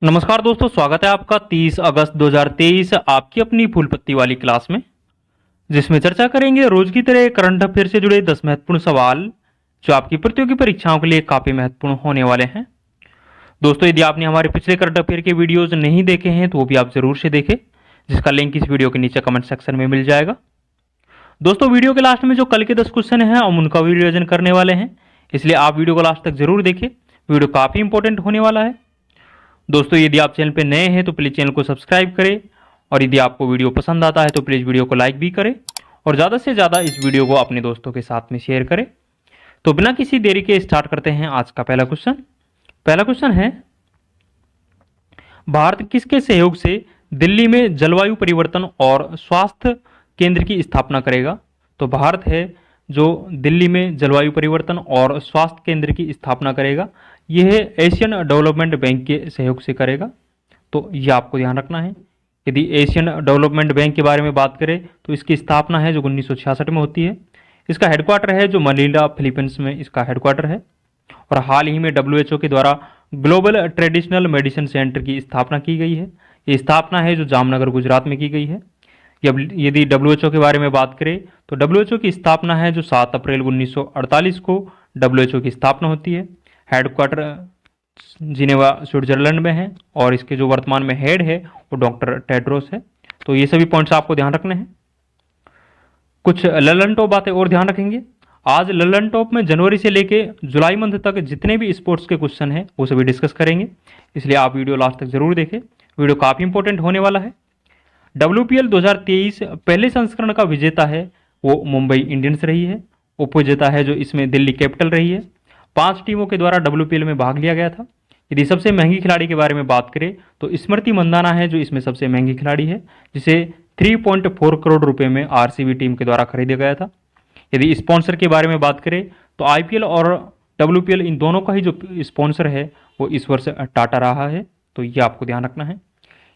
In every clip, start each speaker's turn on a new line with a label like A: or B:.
A: नमस्कार दोस्तों, स्वागत है आपका 30 अगस्त 2023 आपकी अपनी फूल पत्ती वाली क्लास में, जिसमें चर्चा करेंगे रोज की तरह करंट अफेयर से जुड़े 10 महत्वपूर्ण सवाल जो आपकी प्रतियोगी परीक्षाओं के लिए काफी महत्वपूर्ण होने वाले हैं। दोस्तों, यदि आपने हमारे पिछले करंट अफेयर के वीडियोज नहीं देखे हैं तो वो भी आप जरूर से देखें, जिसका लिंक इस वीडियो के नीचे कमेंट सेक्शन में मिल जाएगा। दोस्तों, वीडियो के लास्ट में जो कल के 10 क्वेश्चन हैं हम उनका भी रिवीजन करने वाले हैं, इसलिए आप वीडियो को लास्ट तक जरूर देखें। वीडियो काफी इंपॉर्टेंट होने वाला है। दोस्तों, यदि आप चैनल पर नए हैं तो प्लीज़ चैनल को सब्सक्राइब करें, और यदि आपको वीडियो पसंद आता है तो प्लीज़ वीडियो को लाइक भी करें और ज़्यादा से ज़्यादा इस वीडियो को अपने दोस्तों के साथ में शेयर करें। तो बिना किसी देरी के स्टार्ट करते हैं आज का पहला क्वेश्चन। पहला क्वेश्चन है, भारत किसके सहयोग से दिल्ली में जलवायु परिवर्तन और स्वास्थ्य केंद्र की स्थापना करेगा? तो भारत है जो दिल्ली में जलवायु परिवर्तन और स्वास्थ्य केंद्र की स्थापना करेगा, यह एशियन डेवलपमेंट बैंक के सहयोग से करेगा। तो यह आपको ध्यान रखना है। यदि एशियन डेवलपमेंट बैंक के बारे में बात करें तो इसकी स्थापना है जो 1966 में होती है। इसका हेडक्वार्टर है जो मनीला, फिलीपींस में इसका हेडक्वार्टर है। और हाल ही में WHO के द्वारा ग्लोबल ट्रेडिशनल मेडिसिन सेंटर की स्थापना की गई है। ये स्थापना है जो जामनगर, गुजरात में की गई है। यदि WHO के बारे में बात करें तो WHO की स्थापना है जो 7 अप्रैल 1948 को WHO की स्थापना होती है। हेडक्वार्टर जिनेवा, स्विट्जरलैंड में है और इसके जो वर्तमान में हेड है वो डॉक्टर टेड्रोस है। तो ये सभी पॉइंट्स आपको ध्यान रखने हैं। कुछ ललन टॉप बातें और ध्यान रखेंगे। आज ललन टॉप में जनवरी से लेके जुलाई मंथ तक जितने भी स्पोर्ट्स के क्वेश्चन हैं वो सभी डिस्कस करेंगे, इसलिए आप वीडियो लास्ट तक जरूर देखें। वीडियो काफ़ी इंपॉर्टेंट होने वाला है। WPL 2023 पहले संस्करण का विजेता है वो मुंबई इंडियंस रही है। उपविजेता है जो इसमें दिल्ली कैपिटल रही है। 5 टीमों के द्वारा WPL में भाग लिया गया था। यदि सबसे महंगी खिलाड़ी के बारे में बात करें तो स्मृति मंदाना है जो इसमें सबसे महंगी खिलाड़ी है, जिसे 3.4 करोड़ रुपए में RCB टीम के द्वारा खरीदा गया था। यदि स्पॉन्सर के बारे में बात करें तो IPL और WPL इन दोनों का ही जो स्पॉन्सर है वो इस वर्ष टाटा रहा है। तो ये आपको ध्यान रखना है।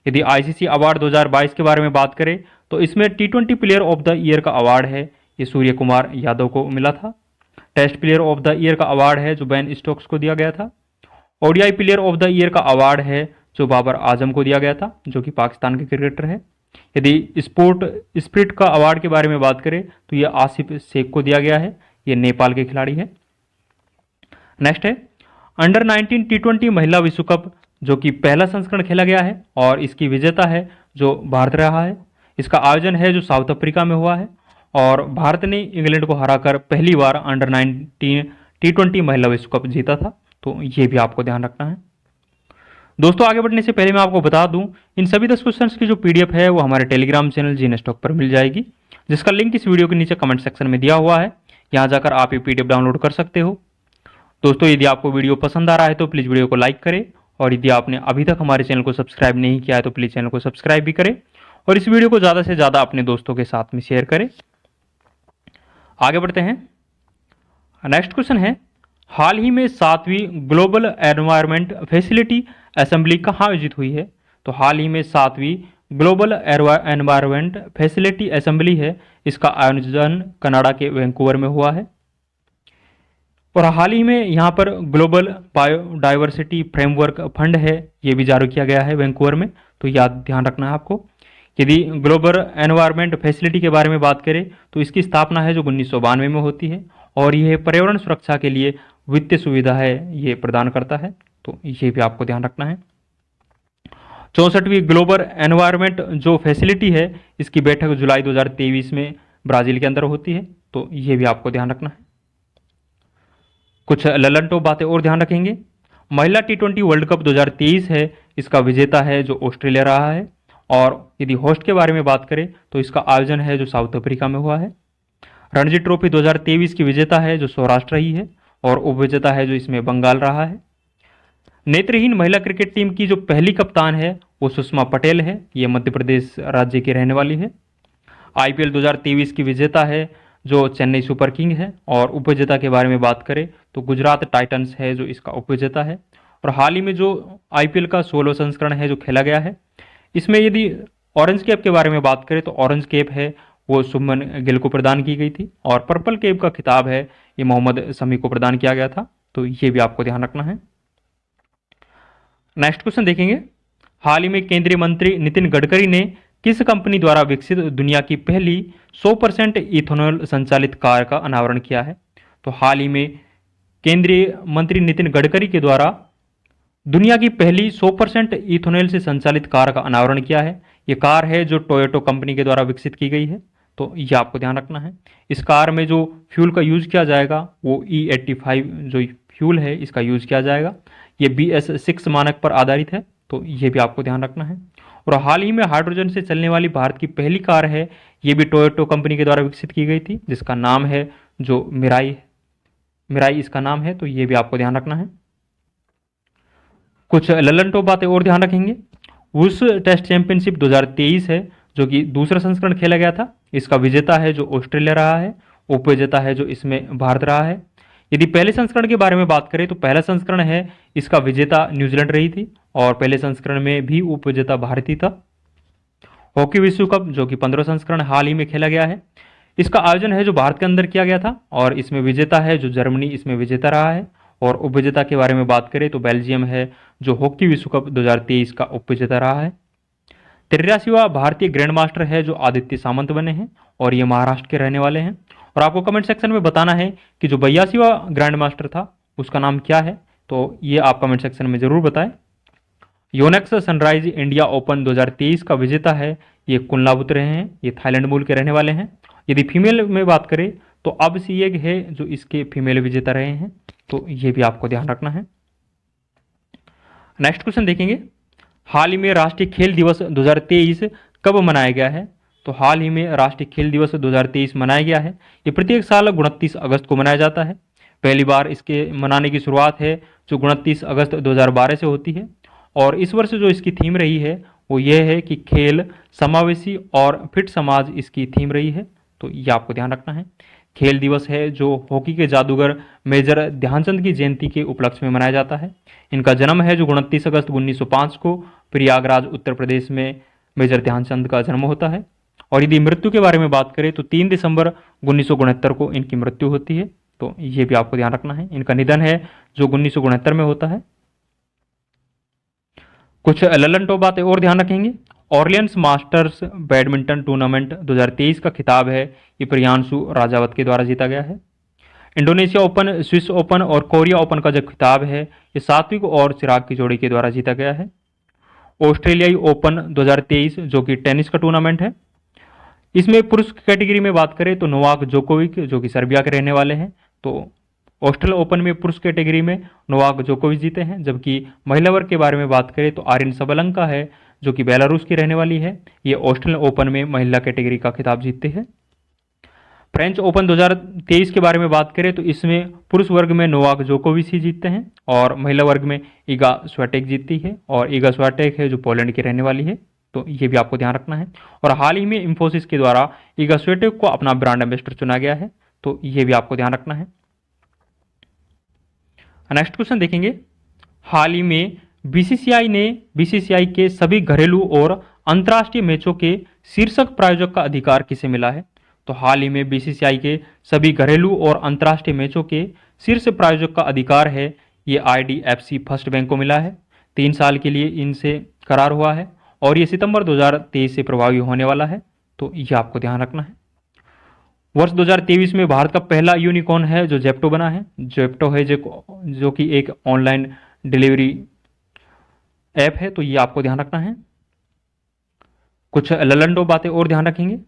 A: यदि ICC अवार्ड 2022 के बारे में बात करें तो इसमें T20 player of the year का अवार्ड है, ये सूर्य कुमार यादव को मिला था। Test player of the year का अवार्ड है जो बेन स्टोक्स को दिया गया था। ODI player of the year का अवार्ड है जो बाबर आजम को दिया गया था, जो कि पाकिस्तान के क्रिकेटर है। यदि स्पोर्ट स्पिरिट का अवार्ड के बारे में बात करें तो यह आसिफ शेख को दिया गया है, ये नेपाल के खिलाड़ी है। नेक्स्ट है अंडर 19 T20 महिला विश्व कप, जो कि पहला संस्करण खेला गया है और इसकी विजेता है जो भारत रहा है। इसका आयोजन है जो साउथ अफ्रीका में हुआ है और भारत ने इंग्लैंड को हराकर पहली बार अंडर 19 T20 महिला विश्व कप जीता था। तो ये भी आपको ध्यान रखना है। दोस्तों, आगे बढ़ने से पहले मैं आपको बता दूं, इन सभी 10 क्वेश्चंस की जो PDF है वो हमारे टेलीग्राम चैनल जीएनएस टॉक पर मिल जाएगी, जिसका लिंक इस वीडियो के नीचे कमेंट सेक्शन में दिया हुआ है। यहाँ जाकर आप ये PDF डाउनलोड कर सकते हो। दोस्तों, यदि आपको वीडियो पसंद आ रहा है तो प्लीज़ वीडियो को लाइक करें, और यदि आपने अभी तक हमारे चैनल को सब्सक्राइब नहीं किया है तो प्लीज़ चैनल को सब्सक्राइब भी करें और इस वीडियो को ज़्यादा से ज़्यादा अपने दोस्तों के साथ में शेयर करें। आगे बढ़ते हैं। नेक्स्ट क्वेश्चन है, हाल ही में 7वीं ग्लोबल एनवायरनमेंट फैसिलिटी असेंबली कहाँ आयोजित हुई है? तो हाल ही में 7वीं ग्लोबल एनवायरनमेंट फैसिलिटी असेंबली है, इसका आयोजन कनाडा के वैंकूवर में हुआ है। और हाल ही में यहाँ पर ग्लोबल बायोडाइवर्सिटी फ्रेमवर्क फंड है, ये भी जारी किया गया है वैंकूवर में। तो याद ध्यान रखना है आपको। यदि ग्लोबल एनवायरनमेंट फैसिलिटी के बारे में बात करें तो इसकी स्थापना है जो 1992 में होती है और यह पर्यावरण सुरक्षा के लिए वित्तीय सुविधा है ये प्रदान करता है। तो ये भी आपको ध्यान रखना है। 64वीं ग्लोबल एनवायरनमेंट जो फैसिलिटी है इसकी बैठक जुलाई 2023 में ब्राज़ील के अंदर होती है। तो ये भी आपको ध्यान रखना है। कुछ ललन टॉप बातें और ध्यान रखेंगे। महिला T20 वर्ल्ड कप 2023 है, इसका विजेता है जो ऑस्ट्रेलिया रहा है। और यदि होस्ट के बारे में बात करें तो इसका आयोजन है जो साउथ अफ्रीका में हुआ है। रणजी ट्रॉफी 2023 की विजेता है जो सौराष्ट्र रही है और उपविजेता है जो इसमें बंगाल रहा है। नेत्रहीन महिला क्रिकेट टीम की जो पहली कप्तान है वो सुषमा पटेल है, ये मध्य प्रदेश राज्य की रहने वाली है। IPL 2023 की विजेता है जो चेन्नई सुपर किंग है और उपविजेता के बारे में बात करें तो गुजरात टाइटंस है जो इसका उपविजेता है। और हाल ही में जो IPL का 16वां संस्करण है जो खेला गया है, इसमें यदि ऑरेंज कैप के बारे में बात करें तो ऑरेंज कैप है वो शुभमन गिल को प्रदान की गई थी और पर्पल कैप का खिताब है ये मोहम्मद शमी को प्रदान किया गया था। तो ये भी आपको ध्यान रखना है। नेक्स्ट क्वेश्चन देखेंगे। हाल ही में केंद्रीय मंत्री नितिन गडकरी ने किस कंपनी द्वारा विकसित दुनिया की पहली 100% इथेनॉल संचालित कार का अनावरण किया है? तो हाल ही में केंद्रीय मंत्री नितिन गडकरी के द्वारा दुनिया की पहली 100% इथेनॉल से संचालित कार का अनावरण किया है। ये कार है जो टोयोटो कंपनी के द्वारा विकसित की गई है, तो ये आपको ध्यान रखना है। इस कार में जो फ्यूल का यूज़ किया जाएगा वो E85 जो फ्यूल है इसका यूज़ किया जाएगा। ये BS6 मानक पर आधारित है, तो ये भी आपको ध्यान रखना है। और हाल ही में हाइड्रोजन से चलने वाली भारत की पहली कार है, ये भी टोयोटो कंपनी के द्वारा विकसित की गई थी, जिसका नाम है जो मिराई इसका नाम है, तो ये भी आपको ध्यान रखना है। कुछ ललन टॉप बातें और ध्यान रखेंगे। उस टेस्ट चैंपियनशिप 2023 है जो कि दूसरा संस्करण खेला गया था। इसका विजेता है जो ऑस्ट्रेलिया रहा है, उपविजेता है जो इसमें भारत रहा है। यदि पहले संस्करण के बारे में बात करें तो पहला संस्करण है इसका विजेता न्यूजीलैंड रही थी और पहले संस्करण में भी उपविजेता भारत ही था। हॉकी विश्व कप जो कि 15 संस्करण हाल ही में खेला गया है, इसका आयोजन है जो भारत के अंदर किया गया था और इसमें विजेता है जो जर्मनी इसमें विजेता रहा है। और उपविजेता के बारे में बात करें तो बेल्जियम है जो हॉकी विश्व कप 2023 का उपविजेता रहा है। 83वां भारतीय ग्रैंड मास्टर है जो आदित्य सामंत बने हैं और ये महाराष्ट्र के रहने वाले हैं। और आपको कमेंट सेक्शन में बताना है कि जो 82वां ग्रैंड मास्टर था उसका नाम क्या है, तो ये आप कमेंट सेक्शन में जरूर बताएं। योनेक्स सनराइज इंडिया ओपन 2023 का विजेता है ये कुनलाबुत रहे हैं, ये थाईलैंड मूल के रहने वाले हैं। यदि फीमेल में बात करें तो अब सीएग है जो इसके फीमेल विजेता रहे हैं, तो ये भी आपको ध्यान रखना है। नेक्स्ट क्वेश्चन देखेंगे, हाल ही में राष्ट्रीय खेल दिवस 2023 कब मनाया गया है? तो हाल ही में राष्ट्रीय खेल दिवस 2023 मनाया गया है। ये प्रत्येक साल 29 अगस्त को मनाया जाता है। पहली बार इसके मनाने की शुरुआत है जो 29 अगस्त 2012 से होती है। और इस वर्ष जो इसकी थीम रही है वो ये है कि खेल समावेशी और फिट समाज इसकी थीम रही है, तो ये आपको ध्यान रखना है। खेल दिवस है जो हॉकी के जादूगर मेजर ध्यानचंद की जयंती के उपलक्ष्य में मनाया जाता है। इनका जन्म है जो 29 अगस्त 1905 को प्रयागराज उत्तर प्रदेश में मेजर ध्यानचंद का जन्म होता है। और यदि मृत्यु के बारे में बात करें तो 3 दिसंबर 1969 को इनकी मृत्यु होती है, तो ये भी आपको ध्यान रखना है। इनका निधन है जो 1969 में होता है। कुछ ललन टॉप बातें और ध्यान रखेंगे। ऑरलियंस मास्टर्स बैडमिंटन टूर्नामेंट 2023 का खिताब है ये प्रियांशु राजावत के द्वारा जीता गया है। इंडोनेशिया ओपन, स्विस ओपन और कोरिया ओपन का जो खिताब है ये सात्विक और चिराग की जोड़ी के द्वारा जीता गया है। ऑस्ट्रेलियाई ओपन 2023 जो कि टेनिस का टूर्नामेंट है, इसमें पुरुष कैटेगरी में बात करें तो नोवाक जोकोविक जो कि सर्बिया के रहने वाले हैं, तो ऑस्ट्रेलिया ओपन में पुरुष कैटेगरी में नोवाक जोकोविच जीते हैं। जबकि महिला वर्ग के बारे में बात करें तो आर्यन सबलंका है जो कि बेलारूस की रहने वाली है, ये ऑस्ट्रेलियन ओपन में महिला कैटेगरी का खिताब जीतते हैं। फ्रेंच ओपन 2023 के बारे में बात करें तो इसमें पुरुष वर्ग में नोवाक जोकोविच ही जीतते हैं और महिला वर्ग में ईगा स्वियाटेक जीतती है और ईगा स्वियाटेक है जो पोलैंड की रहने वाली है, तो ये भी आपको ध्यान रखना है। और हाल ही में इंफोसिस के द्वारा ईगा स्वियाटेक को अपना ब्रांड एम्बेसडर चुना गया है, तो ये भी आपको ध्यान रखना है। नेक्स्ट क्वेश्चन देखेंगे, हाल ही में बीसीसीआई के सभी घरेलू और अंतर्राष्ट्रीय मैचों के शीर्षक प्रायोजक का अधिकार किसे मिला है? तो हाल ही में बीसीसीआई के सभी घरेलू और अंतर्राष्ट्रीय मैचों के शीर्ष प्रायोजक का अधिकार है ये IDFC फर्स्ट बैंक को मिला है। 3 साल के लिए इनसे करार हुआ है और ये सितंबर 2023 से प्रभावी होने वाला है, तो ये आपको ध्यान रखना है। वर्ष 2023 में भारत का पहला यूनिकॉर्न है जो जेप्टो बना है। जेप्टो है जो कि एक ऑनलाइन डिलीवरी ऐप है, तो ये आपको ध्यान रखना है। कुछ ललंडो बातें और ध्यान रखेंगे।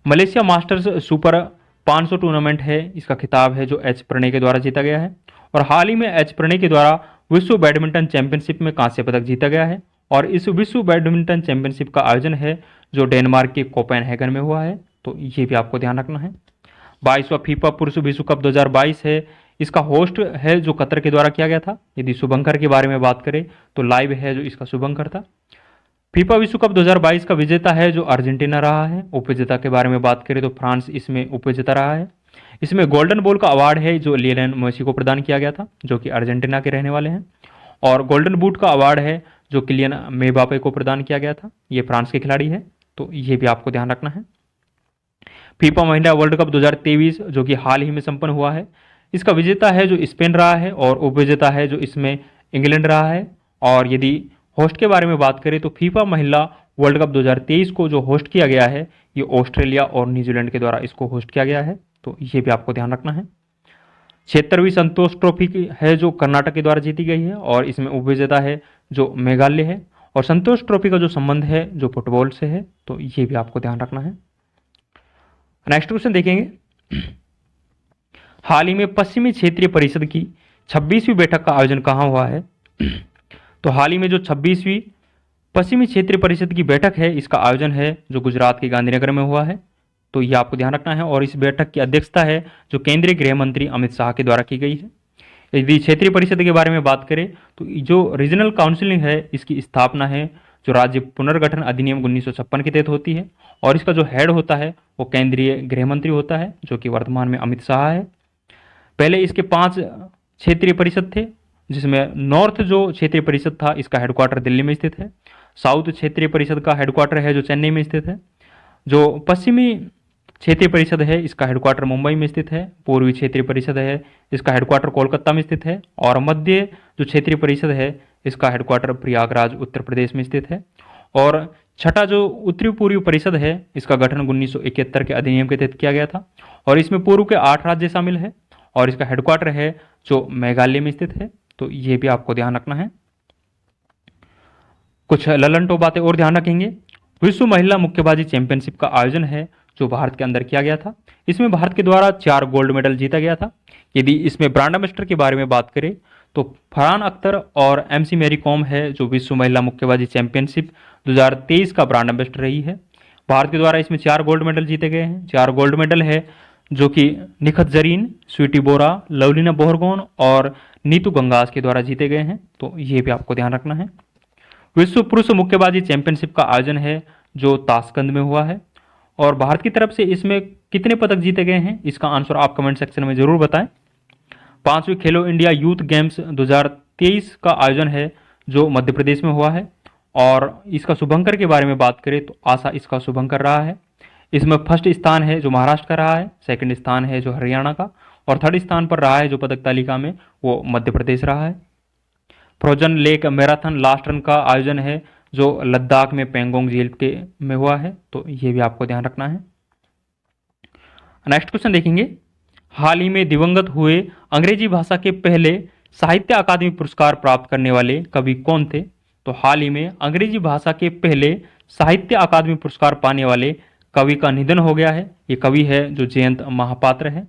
A: मलेशिया मास्टर्स सुपर 500 टूर्नामेंट है, इसका खिताब है जो एच प्रणय के द्वारा जीता गया है। और हाल ही में एच प्रणय के द्वारा विश्व बैडमिंटन चैंपियनशिप में कांस्य पदक जीता गया है और इस विश्व बैडमिंटन चैंपियनशिप का आयोजन है जो डेनमार्क के कोपेनहेगन में हुआ है, तो ये भी आपको ध्यान रखना है। 22वां फीफा पुरुष विश्व कप 2022 है, इसका होस्ट है जो कतर के द्वारा किया गया था। यदि शुभंकर के बारे में बात करें तो लाइव है जो इसका शुभंकर था। फीफा विश्व कप 2022 का विजेता है जो अर्जेंटीना रहा है। उपविजेता के बारे में बात करें तो फ्रांस इसमें उपविजेता रहा है। इसमें गोल्डन बॉल का अवार्ड है जो लियोनेल मेसी को प्रदान किया गया था जो कि अर्जेंटीना के रहने वाले हैं। और गोल्डन बूट का अवार्ड है जो किलियन मेबापे को प्रदान किया गया था, ये फ्रांस के खिलाड़ी है, तो ये भी आपको ध्यान रखना है। फीफा महिला वर्ल्ड कप 2023 जो कि हाल ही में संपन्न हुआ है, इसका विजेता है जो स्पेन रहा है और उपविजेता है जो इसमें इंग्लैंड रहा है। और यदि होस्ट के बारे में बात करें तो फीफा महिला वर्ल्ड कप 2023 को जो होस्ट किया गया है ये ऑस्ट्रेलिया और न्यूजीलैंड के द्वारा इसको होस्ट किया गया है, तो ये भी आपको ध्यान रखना है। 76वीं संतोष ट्रॉफी की है जो कर्नाटक के द्वारा जीती गई है और इसमें उपविजेता है जो मेघालय है, और संतोष ट्रॉफी का जो संबंध है जो फुटबॉल से है, तो ये भी आपको ध्यान रखना है। नेक्स्ट क्वेश्चन देखेंगे, हाल ही में पश्चिमी क्षेत्रीय परिषद की 26वीं बैठक का आयोजन कहाँ हुआ है? तो हाल ही में जो 26वीं पश्चिमी क्षेत्रीय परिषद की बैठक है इसका आयोजन है जो गुजरात के गांधीनगर में हुआ है, तो ये आपको ध्यान रखना है। और इस बैठक की अध्यक्षता है जो केंद्रीय गृह मंत्री अमित शाह के द्वारा की गई है। यदि क्षेत्रीय परिषद के बारे में बात करें तो जो रीजनल काउंसिलिंग है इसकी स्थापना है जो राज्य पुनर्गठन अधिनियम 1956 के तहत होती है, और इसका जो हेड होता है वो केंद्रीय गृह मंत्री होता है जो कि वर्तमान में अमित शाह है। पहले इसके 5 क्षेत्रीय परिषद थे, जिसमें नॉर्थ जो क्षेत्रीय परिषद था इसका हेडक्वार्टर दिल्ली में स्थित है, साउथ क्षेत्रीय परिषद का हेडक्वार्टर है जो चेन्नई में स्थित है, जो पश्चिमी क्षेत्रीय परिषद है इसका हेडक्वार्टर मुंबई में स्थित है, पूर्वी क्षेत्रीय परिषद है इसका हेडक्वार्टर कोलकाता में स्थित है, और मध्य जो क्षेत्रीय परिषद है इसका हेडक्वार्टर प्रयागराज उत्तर प्रदेश में स्थित है, और छठा जो उत्तरी पूर्वी परिषद है इसका गठन 1971 के अधिनियम के तहत किया गया था, और इसमें पूर्व के 8 राज्य शामिल है, और इसका हेडक्वार्टर है जो मेघालय में स्थित है, तो ये भी आपको ध्यान रखना है। कुछ ललनटो बातें और ध्यान रखेंगे, विश्व महिला मुक्केबाजी चैंपियनशिप का आयोजन है जो भारत के अंदर किया गया था, इसमें भारत के द्वारा 4 गोल्ड मेडल जीता गया था। यदि इसमें ब्रांड एम्बेसडर के बारे में बात करें तो फरहान अख्तर और MC मैरी कॉम है जो विश्व महिला मुक्केबाजी चैंपियनशिप 2023 का ब्रांड एम्बेसडर रही है। भारत के द्वारा इसमें 4 गोल्ड मेडल जीते गए हैं। 4 गोल्ड मेडल है जो कि निखत जरीन, स्वीटी बोरा, लवलीना बोहरगोन और नीतू गंगास के द्वारा जीते गए हैं, तो ये भी आपको ध्यान रखना है। विश्व पुरुष मुक्केबाजी चैंपियनशिप का आयोजन है जो ताशकंद में हुआ है, और भारत की तरफ से इसमें कितने पदक जीते गए हैं इसका आंसर आप कमेंट सेक्शन में जरूर बताएं। 5वीं खेलो इंडिया यूथ गेम्स 2023 का आयोजन है जो मध्य प्रदेश में हुआ है, और इसका शुभंकर के बारे में बात करें तो आशा इसका शुभंकर रहा है। इसमें फर्स्ट स्थान है जो महाराष्ट्र का रहा है, सेकंड स्थान है जो हरियाणा का, और थर्ड स्थान पर रहा है जो पदक तालिका में वो मध्य प्रदेश रहा है। Frozen lake marathon last run का आयोजन है जो लद्दाख में पेंगोंग झील के में हुआ है, तो ये भी आपको ध्यान रखना है। नेक्स्ट क्वेश्चन देखेंगे, हाल ही में दिवंगत हुए अंग्रेजी भाषा के पहले साहित्य अकादमी पुरस्कार प्राप्त करने वाले कवि कौन थे? तो हाल ही में अंग्रेजी भाषा के पहले साहित्य अकादमी पुरस्कार पाने वाले कवि का निधन हो गया है। ये कवि है जो जयंत महापात्र है।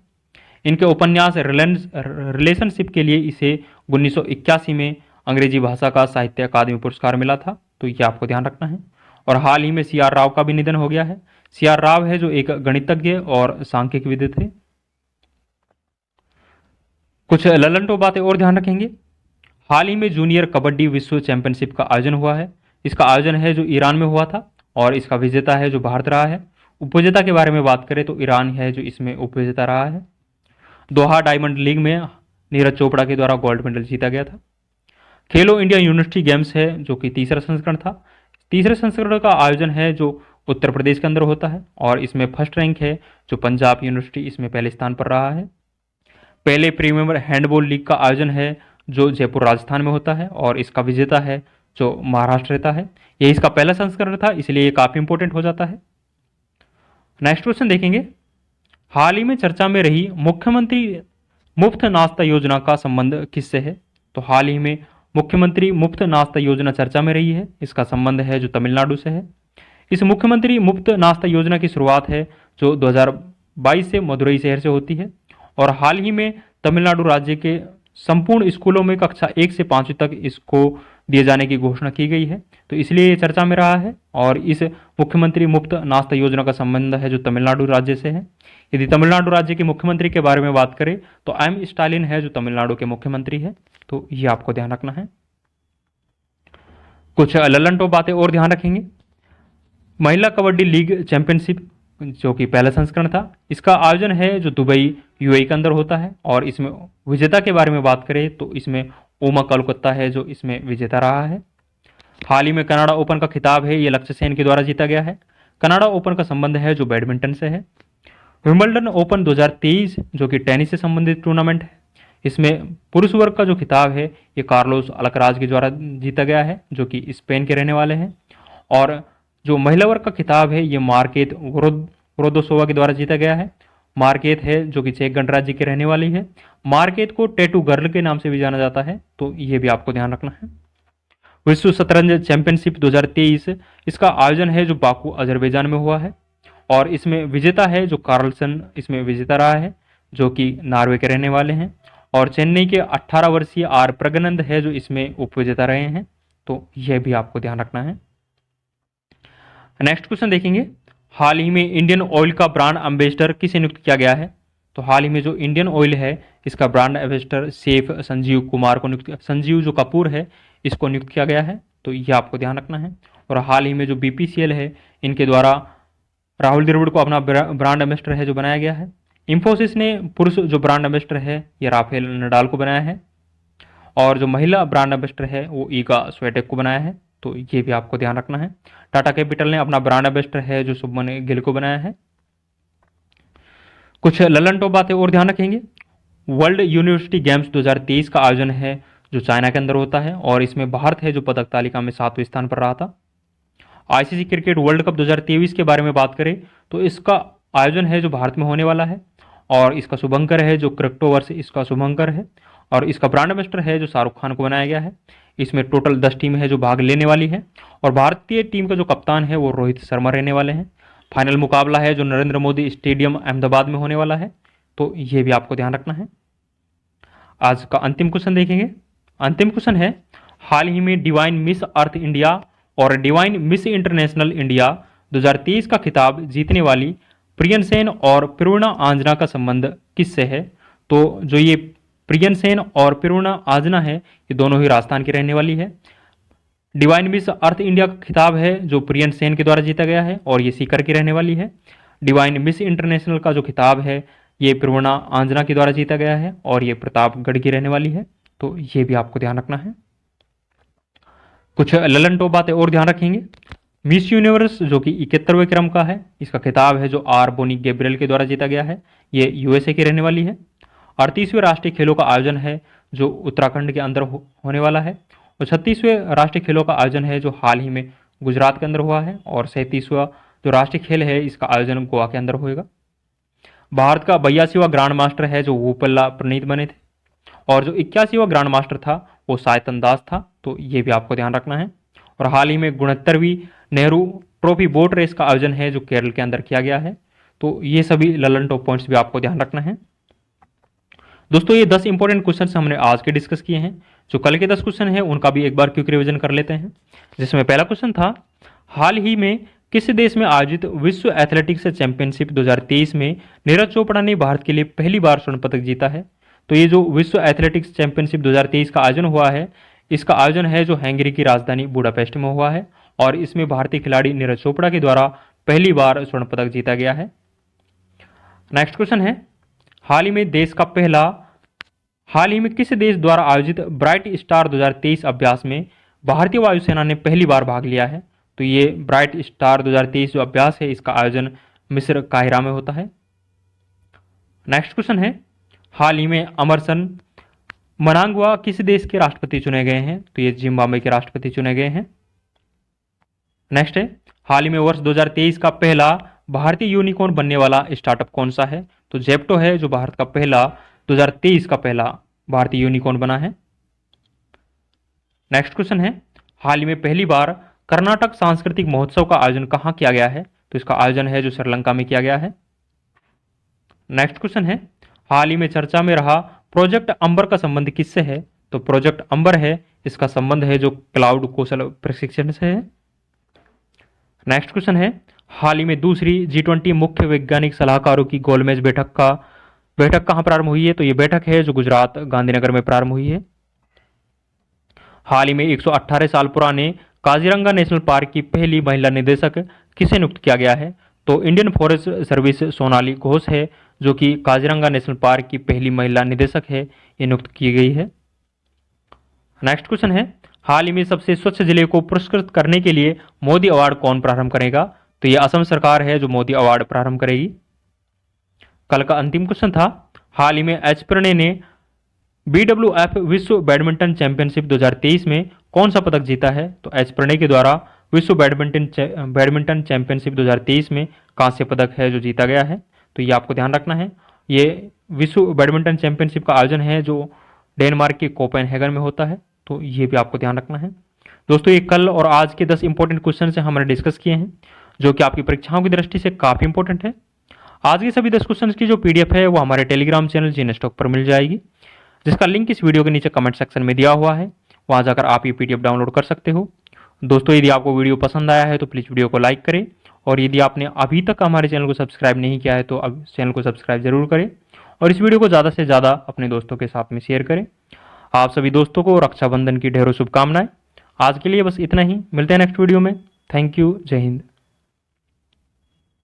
A: इनके उपन्यास रिलेशनशिप के लिए इसे 1981 में अंग्रेजी भाषा का साहित्य अकादमी पुरस्कार मिला था, तो ये आपको ध्यान रखना है। और हाल ही में CR राव का भी निधन हो गया है। CR राव है जो एक गणितज्ञ और सांख्यिकी थे। कुछ ललनटो बातें और ध्यान रखेंगे, हाल ही में जूनियर कबड्डी विश्व चैंपियनशिप का आयोजन हुआ है। इसका आयोजन है जो ईरान में हुआ था, और इसका विजेता है जो भारत रहा है। उपविजेता के बारे में बात करें तो ईरान है जो इसमें उपविजेता रहा है। दोहा डायमंड लीग में नीरज चोपड़ा के द्वारा गोल्ड मेडल जीता गया था। खेलो इंडिया यूनिवर्सिटी गेम्स है जो कि तीसरा संस्करण था। तीसरे संस्करण का आयोजन है जो उत्तर प्रदेश के अंदर होता है, और इसमें फर्स्ट रैंक है जो पंजाब यूनिवर्सिटी इसमें पहले स्थान पर रहा है। पहले प्रीमियर हैंडबॉल लीग का आयोजन है जो जयपुर राजस्थान में होता है, और इसका विजेता है जो महाराष्ट्र रहता है। ये इसका पहला संस्करण था, इसलिए ये काफ़ी इंपॉर्टेंट हो जाता है। नेक्स्ट क्वेश्चन देखेंगे, हाल ही में चर्चा में रही मुख्यमंत्री मुफ्त नाश्ता योजना का संबंध किससे है? तो हाल ही में मुख्यमंत्री मुफ्त नाश्ता योजना चर्चा में रही है, इसका संबंध है जो तमिलनाडु से है। इस मुख्यमंत्री मुफ्त नाश्ता योजना की शुरुआत है जो 2022 से मदुरई शहर से होती है, और हाल ही में तमिलनाडु राज्य के संपूर्ण स्कूलों में कक्षा 1 से 5वीं तक इसको दिए जाने की घोषणा की गई है, तो इसलिए ये चर्चा में रहा है। और इस मुख्यमंत्री मुफ्त नाश्ता योजना का संबंध है जो तमिलनाडु राज्य से है। यदि तमिलनाडु राज्य के मुख्यमंत्री के बारे में बात करें तो M स्टालिन है जो तमिलनाडु के मुख्यमंत्री है, तो ये आपको ध्यान रखना है। कुछ ललनटो बातें और ध्यान रखेंगे, महिला कबड्डी लीग चैंपियनशिप जो कि पहला संस्करण था, इसका आयोजन है जो दुबई UAE के अंदर होता है, और इसमें विजेता के बारे में बात करें तो इसमें उमा कोलकाता है जो इसमें विजेता रहा है। हाल ही में कनाडा ओपन का खिताब है ये लक्ष्य सेन के द्वारा जीता गया है। कनाडा ओपन का संबंध है जो बैडमिंटन से है। विंबलडन ओपन 2023 जो कि टेनिस से संबंधित टूर्नामेंट है, इसमें पुरुष वर्ग का जो खिताब है ये कार्लोस अल्कराज के द्वारा जीता गया है, जो कि स्पेन के रहने वाले हैं। और जो महिला वर्ग का खिताब है ये मार्केत वोरोदोसोवा के द्वारा जीता गया है। मार्केत है जो कि चेक गणराज्य की रहने वाली है। मार्केत को टैटू गर्ल के नाम से भी जाना जाता है, तो ये भी आपको ध्यान रखना है। विश्व शतरंज चैंपियनशिप 2023 इसका आयोजन है जो बाकू अजरबैजान में हुआ है, और इसमें विजेता है जो कार्लसन इसमें विजेता रहा है, जो कि नॉर्वे के रहने वाले हैं। और चेन्नई के 18 वर्षीय आर प्रगनंद है जो इसमें उपविजेता रहे हैं, तो यह भी आपको ध्यान रखना है। नेक्स्ट क्वेश्चन देखेंगे, हाल ही में इंडियन ऑयल का ब्रांड एम्बेसडर किसे नियुक्त किया गया है? तो हाल ही में जो इंडियन ऑयल है इसका brand ambassador chef Sanjeev Kumar को संजीव जो कपूर है इसको नियुक्त किया गया है, तो यह आपको ध्यान रखना है। और हाल ही में जो बीपीसीएल है इनके द्वारा राहुल द्रविड़ को अपना ब्रांड एम्बेसडर है जो बनाया गया है। इंफोसिस ने पुरुष जो ब्रांड एम्बेसडर है ये राफेल नडाल को बनाया है, और जो महिला ब्रांड एम्बेसडर है वो ईगा स्वेटेक को बनाया है, तो ये भी आपको ध्यान रखना है। टाटा कैपिटल ने अपना ब्रांड एम्बेसडर है जो शुभमन गिल को बनाया है। कुछ ललन टॉप बातें और ध्यान रखेंगे। वर्ल्ड यूनिवर्सिटी गेम्स 2023 का आयोजन है जो चाइना के अंदर होता है, और इसमें भारत है जो पदक तालिका में 7वें स्थान पर रहा था। आईसीसी क्रिकेट वर्ल्ड कप 2023 के बारे में बात करें तो इसका आयोजन है जो भारत में होने वाला है, और इसका शुभंकर है जो क्रिप्टोवर्स इसका शुभंकर है, और इसका ब्रांड एम्बेसडर है जो शाहरुख खान को बनाया गया है। इसमें टोटल 10 टीम है जो भाग लेने वाली है, और भारतीय टीम का जो कप्तान है वो रोहित शर्मा रहने वाले हैं। फाइनल मुकाबला है जो नरेंद्र मोदी स्टेडियम अहमदाबाद में होने वाला है, तो ये भी आपको ध्यान रखना है। आज का अंतिम क्वेश्चन देखेंगे। अंतिम क्वेश्चन है, हाल ही में डिवाइन मिस अर्थ इंडिया और डिवाइन मिस इंटरनेशनल इंडिया 2023 का खिताब जीतने वाली प्रियन सेन और प्रवीणा आंजना का संबंध किससे है? तो जो ये प्रियन सेन और प्रवीणा आंजना है ये दोनों ही राजस्थान की रहने वाली है। डिवाइन मिस अर्थ इंडिया का खिताब है जो प्रियन सेन के द्वारा जीता गया है, और ये सीकर की रहने वाली है। डिवाइन मिस इंटरनेशनल का जो खिताब है ये प्रवीणा आंजना के द्वारा जीता गया है, और ये प्रतापगढ़ की रहने वाली है, तो ये भी आपको ध्यान रखना है। कुछ ललन टॉप बातें और ध्यान रखेंगे। मिस यूनिवर्स जो कि 71वें क्रम का है, इसका खिताब है जो आर बोनी गैब्रियल के द्वारा जीता गया है, ये यूएसए की रहने वाली है। 38वें राष्ट्रीय खेलों का आयोजन है जो उत्तराखंड के अंदर होने वाला है, और 36वें राष्ट्रीय खेलों का आयोजन है जो हाल ही में गुजरात के अंदर हुआ है, और 37वां जो राष्ट्रीय खेल है इसका आयोजन गोवा के अंदर होएगा। भारत का 82वां ग्रांड मास्टर है जो वोपल्ला प्रणीत बने थे, और जो 81वां ग्रांड मास्टर था वो सायतन दास था, तो ये भी आपको ध्यान रखना है। और हाल ही में 69वीं नेहरू ट्रॉफी बोट रेस का आयोजन है जो केरल के अंदर किया गया है, तो ये सभी ललन टॉप पॉइंट्स भी आपको ध्यान रखना है। दोस्तों ये 10 इंपॉर्टेंट क्वेश्चन हमने आज के डिस्कस किए हैं। जो कल के 10 क्वेश्चन हैं उनका भी एक बार क्विक रिवीजन कर लेते हैं। जिसमें पहला क्वेश्चन था, हाल ही में किस देश में आयोजित विश्व एथलेटिक्स चैंपियनशिप 2023 में नीरज चोपड़ा ने भारत के लिए पहली बार स्वर्ण पदक जीता है? तो ये जो विश्व एथलेटिक्स चैंपियनशिप 2023 का आयोजन हुआ है इसका आयोजन है जो हंगरी की राजधानी बुडापेस्ट में हुआ है, और इसमें भारतीय खिलाड़ी नीरज चोपड़ा के द्वारा पहली बार स्वर्ण पदक जीता गया है। नेक्स्ट क्वेश्चन है, हाल ही में किस देश द्वारा आयोजित ब्राइट स्टार 2023 अभ्यास में भारतीय वायुसेना ने पहली बार भाग लिया है? तो ये ब्राइट स्टार 2023 जो अभ्यास है इसका आयोजन मिस्र काहिरा में होता है। नेक्स्ट क्वेश्चन है, हाल ही में अमरसन मनांगवा किस देश के राष्ट्रपति चुने गए हैं? तो ये जिम्बाब्वे के राष्ट्रपति चुने गए हैं। नेक्स्ट है, हाल ही में वर्ष 2023 का पहला भारतीय यूनिकॉर्न बनने वाला स्टार्टअप कौन सा है? तो जेप्टो है जो भारत का पहला 2023 का पहला भारतीय यूनिकॉर्न बना है। नेक्स्ट क्वेश्चन है, हाल ही में पहली बार कर्नाटक सांस्कृतिक महोत्सव का आयोजन कहाँ किया गया है? तो इसका आयोजन है जो श्रीलंका में किया गया है। नेक्स्ट क्वेश्चन है, हाल ही में चर्चा में रहा प्रोजेक्ट अंबर का संबंध किससे है? तो प्रोजेक्ट अंबर है इसका संबंध है जो क्लाउड कौशल प्रशिक्षण से है। नेक्स्ट क्वेश्चन है, हाल ही में दूसरी G20 मुख्य वैज्ञानिक सलाहकारों की गोलमेज बैठक कहाँ प्रारंभ हुई है? तो ये बैठक है जो गुजरात गांधीनगर में प्रारंभ हुई है। हाल ही में 118 साल पुराने काजीरंगा नेशनल पार्क की पहली महिला निदेशक किसे नियुक्त किया गया है? तो Indian forest service Sonali Ghosh है जो कि काजीरंगा नेशनल पार्क की पहली महिला निदेशक है, ये नियुक्त की गई है। नेक्स्ट क्वेश्चन है, हाल ही में सबसे स्वच्छ जिले को पुरस्कृत करने के लिए मोदी अवार्ड कौन प्रारंभ करेगा? तो ये असम सरकार है जो मोदी अवार्ड प्रारंभ करेगी। कल का अंतिम क्वेश्चन था, हाल ही में एच प्रणय ने BWF विश्व बैडमिंटन चैंपियनशिप 2023 में कौन सा पदक जीता है? तो एच प्रणय के द्वारा विश्व बैडमिंटन चैंपियनशिप 2023 में कांस्य पदक है जो जीता गया है। तो ये आपको ध्यान रखना है। ये विश्व बैडमिंटन चैंपियनशिप का आयोजन है जो डेनमार्क के कोपेनहेगन में होता है। तो ये भी आपको ध्यान रखना है। दोस्तों, ये कल और आज के 10 इंपॉर्टेंट क्वेश्चन से हमने डिस्कस किए हैं जो कि आपकी परीक्षाओं की दृष्टि से काफ़ी इंपॉर्टेंट है। आज के सभी 10 क्वेश्चन की जो PDF है वो हमारे टेलीग्राम चैनल जीनेस्टॉक पर मिल जाएगी, जिसका लिंक इस वीडियो के नीचे कमेंट सेक्शन में दिया हुआ है। वहां जाकर आप ये PDF डाउनलोड कर सकते हो। दोस्तों, यदि आपको वीडियो पसंद आया है तो प्लीज़ वीडियो को लाइक करें, और यदि आपने अभी तक हमारे चैनल को सब्सक्राइब नहीं किया है तो अब चैनल को सब्सक्राइब जरूर करें, और इस वीडियो को ज़्यादा से ज़्यादा अपने दोस्तों के साथ में शेयर करें। आप सभी दोस्तों को रक्षाबंधन की ढेरों शुभकामनाएं। आज के लिए बस इतना ही, मिलते हैं नेक्स्ट वीडियो में। थैंक यू, जय हिंद।